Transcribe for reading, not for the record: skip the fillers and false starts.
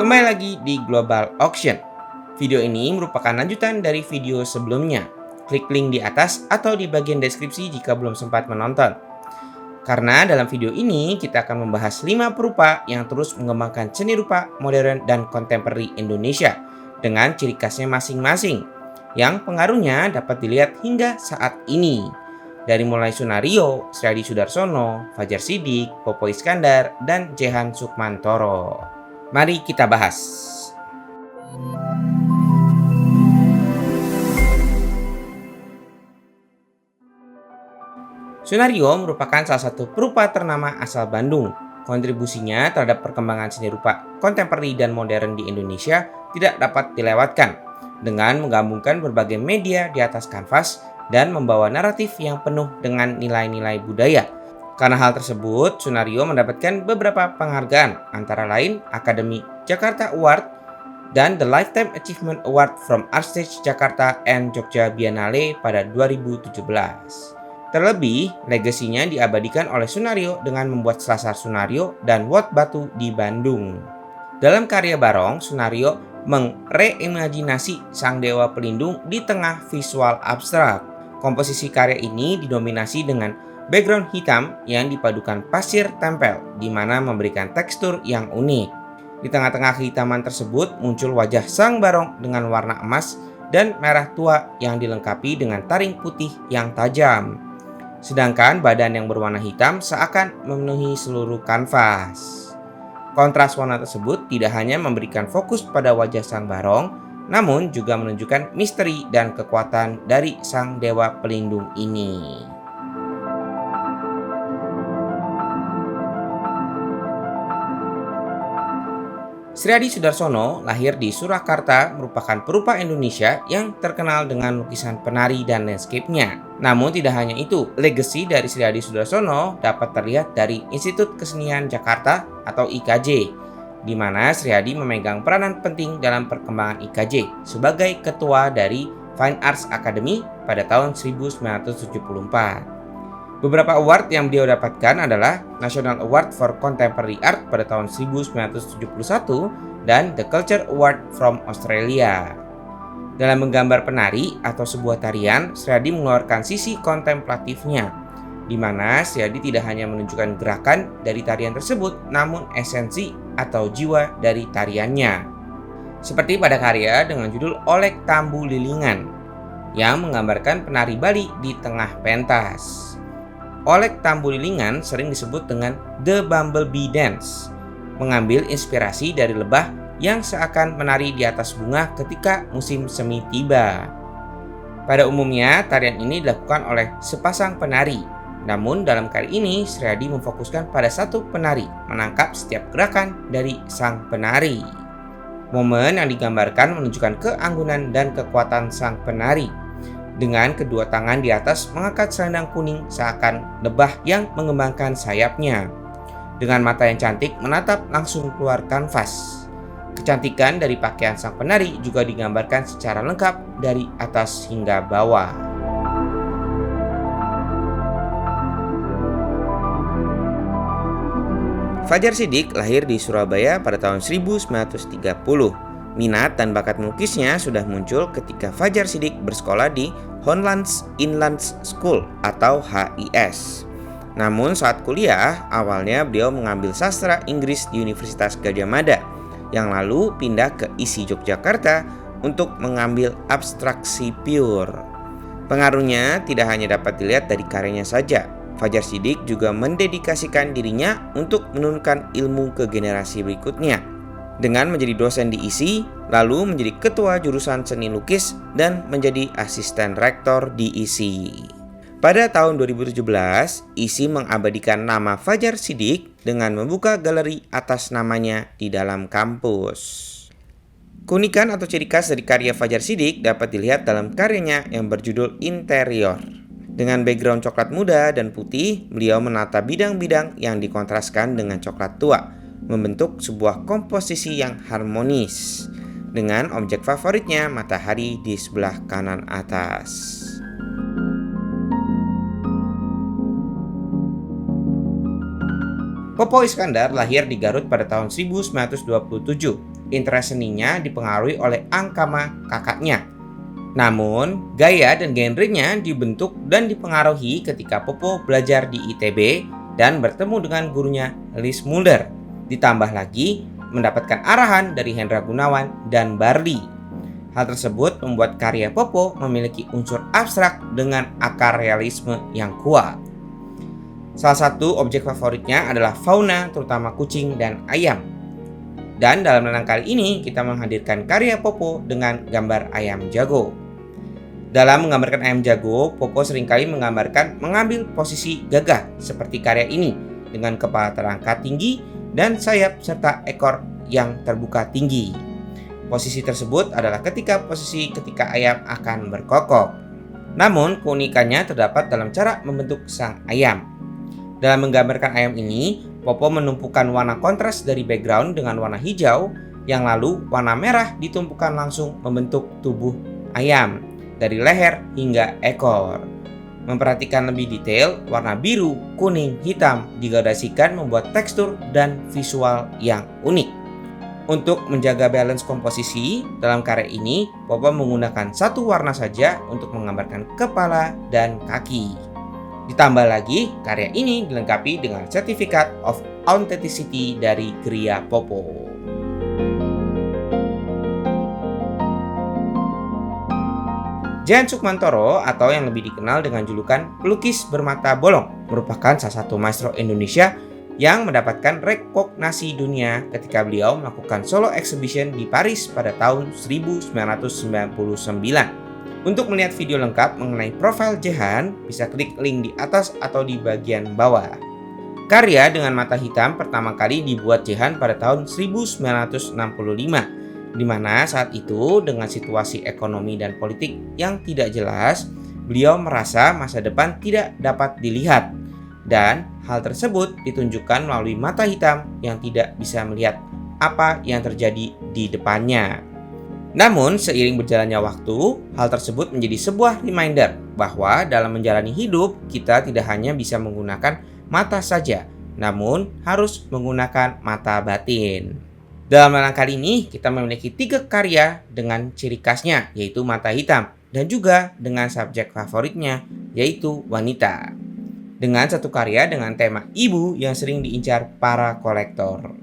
Kembali lagi di Global Auction. Video ini merupakan lanjutan dari video sebelumnya. Klik link di atas atau di bagian deskripsi jika belum sempat menonton. Karena dalam video ini kita akan membahas 5 perupa yang terus mengembangkan seni rupa modern dan kontemporeri Indonesia dengan ciri khasnya masing-masing, yang pengaruhnya dapat dilihat hingga saat ini. Dari mulai Sunario, Sriadi Soedarsono, Fajar Sidik, Popo Iskandar, dan Jehan Sukmantoro. Mari kita bahas. Sunario merupakan salah satu perupa ternama asal Bandung. Kontribusinya terhadap perkembangan seni rupa kontemporeri dan modern di Indonesia tidak dapat dilewatkan dengan menggabungkan berbagai media di atas kanvas dan membawa naratif yang penuh dengan nilai-nilai budaya. Karena hal tersebut, Sunario mendapatkan beberapa penghargaan, antara lain Akademi Jakarta Award dan The Lifetime Achievement Award from Artstage Jakarta and Jogja Biennale pada 2017. Terlebih, legasinya diabadikan oleh Sunario dengan membuat Selasar Sunario dan Wat Batu di Bandung. Dalam karya Barong, Sunario mereimajinasi sang dewa pelindung di tengah visual abstrak. Komposisi karya ini didominasi dengan background hitam yang dipadukan pasir tempel, di mana memberikan tekstur yang unik. Di tengah-tengah kehitaman tersebut muncul wajah sang Barong dengan warna emas dan merah tua yang dilengkapi dengan taring putih yang tajam. Sedangkan badan yang berwarna hitam seakan memenuhi seluruh kanvas. Kontras warna tersebut tidak hanya memberikan fokus pada wajah sang Barong, namun juga menunjukkan misteri dan kekuatan dari sang dewa pelindung ini. Sriadi Soedarsono lahir di Surakarta, merupakan perupa Indonesia yang terkenal dengan lukisan penari dan landscape-nya. Namun tidak hanya itu, legasi dari Sriadi Soedarsono dapat terlihat dari Institut Kesenian Jakarta atau IKJ, di mana Sriadi memegang peranan penting dalam perkembangan IKJ sebagai ketua dari Fine Arts Academy pada tahun 1974. Beberapa award yang beliau dapatkan adalah National Award for Contemporary Art pada tahun 1971 dan The Culture Award from Australia. Dalam menggambar penari atau sebuah tarian, Sriadi mengeluarkan sisi kontemplatifnya, di mana Sriadi tidak hanya menunjukkan gerakan dari tarian tersebut, namun esensi atau jiwa dari tariannya. Seperti pada karya dengan judul Olek Tambu Lilingan, yang menggambarkan penari Bali di tengah pentas. Olek Tambu Lilingan sering disebut dengan The Bumblebee Dance, mengambil inspirasi dari lebah yang seakan menari di atas bunga ketika musim semi tiba. Pada umumnya, tarian ini dilakukan oleh sepasang penari. Namun dalam kali ini, Sriadi memfokuskan pada satu penari, menangkap setiap gerakan dari sang penari. Momen yang digambarkan menunjukkan keanggunan dan kekuatan sang penari. Dengan kedua tangan di atas mengangkat selendang kuning seakan lebah yang mengembangkan sayapnya. Dengan mata yang cantik menatap langsung keluar kanvas. Kecantikan dari pakaian sang penari juga digambarkan secara lengkap dari atas hingga bawah. Fajar Sidik lahir di Surabaya pada tahun 1930. Minat dan bakat melukisnya sudah muncul ketika Fajar Sidik bersekolah di Hollands Inland School atau HIS. Namun saat kuliah, awalnya beliau mengambil sastra Inggris di Universitas Gadjah Mada, yang lalu pindah ke ISI Yogyakarta untuk mengambil abstraksi pure. Pengaruhnya tidak hanya dapat dilihat dari karyanya saja. Fajar Sidik juga mendedikasikan dirinya untuk menurunkan ilmu ke generasi berikutnya, dengan menjadi dosen di ISI, lalu menjadi ketua jurusan seni lukis dan menjadi asisten rektor di ISI. Pada tahun 2017, ISI mengabadikan nama Fajar Sidik dengan membuka galeri atas namanya di dalam kampus. Keunikan atau ciri khas dari karya Fajar Sidik dapat dilihat dalam karyanya yang berjudul Interior. Dengan background coklat muda dan putih, beliau menata bidang-bidang yang dikontraskan dengan coklat tua, membentuk sebuah komposisi yang harmonis, dengan objek favoritnya matahari di sebelah kanan atas. Popo Iskandar lahir di Garut pada tahun 1927. interest seninya dipengaruhi oleh Ankama kakaknya. Namun, gaya dan genrenya dibentuk dan dipengaruhi ketika Popo belajar di ITB dan bertemu dengan gurunya Lis Mulder. Ditambah lagi mendapatkan arahan dari Hendra Gunawan dan Barli. Hal tersebut membuat karya Popo memiliki unsur abstrak dengan akar realisme yang kuat. Salah satu objek favoritnya adalah fauna, terutama kucing dan ayam. Dan dalam lenang kali ini kita menghadirkan karya Popo dengan gambar ayam jago. Dalam menggambarkan ayam jago, Popo seringkali menggambarkan mengambil posisi gagah seperti karya ini dengan kepala terangkat tinggi dan sayap serta ekor yang terbuka tinggi. Posisi tersebut adalah ketika ayam akan berkokok. Namun keunikannya terdapat dalam cara membentuk sang ayam. Dalam menggambarkan ayam ini, Popo menumpukan warna kontras dari background dengan warna hijau, yang lalu warna merah ditumpukan langsung membentuk tubuh ayam, dari leher hingga ekor. Memperhatikan lebih detail, warna biru, kuning, hitam digradasikan membuat tekstur dan visual yang unik. Untuk menjaga balance komposisi, dalam karya ini, Popo menggunakan satu warna saja untuk menggambarkan kepala dan kaki. Ditambah lagi, karya ini dilengkapi dengan Certificate of Authenticity dari Kriya Popo. Jehan Sukmantoro atau yang lebih dikenal dengan julukan pelukis bermata bolong merupakan salah satu maestro Indonesia yang mendapatkan rekognisi dunia ketika beliau melakukan solo exhibition di Paris pada tahun 1999. Untuk melihat video lengkap mengenai profil Jehan, bisa klik link di atas atau di bagian bawah. Karya dengan mata hitam pertama kali dibuat Jehan pada tahun 1965, di mana saat itu dengan situasi ekonomi dan politik yang tidak jelas, beliau merasa masa depan tidak dapat dilihat. Dan hal tersebut ditunjukkan melalui mata hitam yang tidak bisa melihat apa yang terjadi di depannya. Namun, seiring berjalannya waktu, hal tersebut menjadi sebuah reminder bahwa dalam menjalani hidup, kita tidak hanya bisa menggunakan mata saja, namun harus menggunakan mata batin. Dalam lenang kali ini, kita memiliki 3 karya dengan ciri khasnya, yaitu mata hitam, dan juga dengan subjek favoritnya, yaitu wanita. Dengan satu karya dengan tema ibu yang sering diincar para kolektor.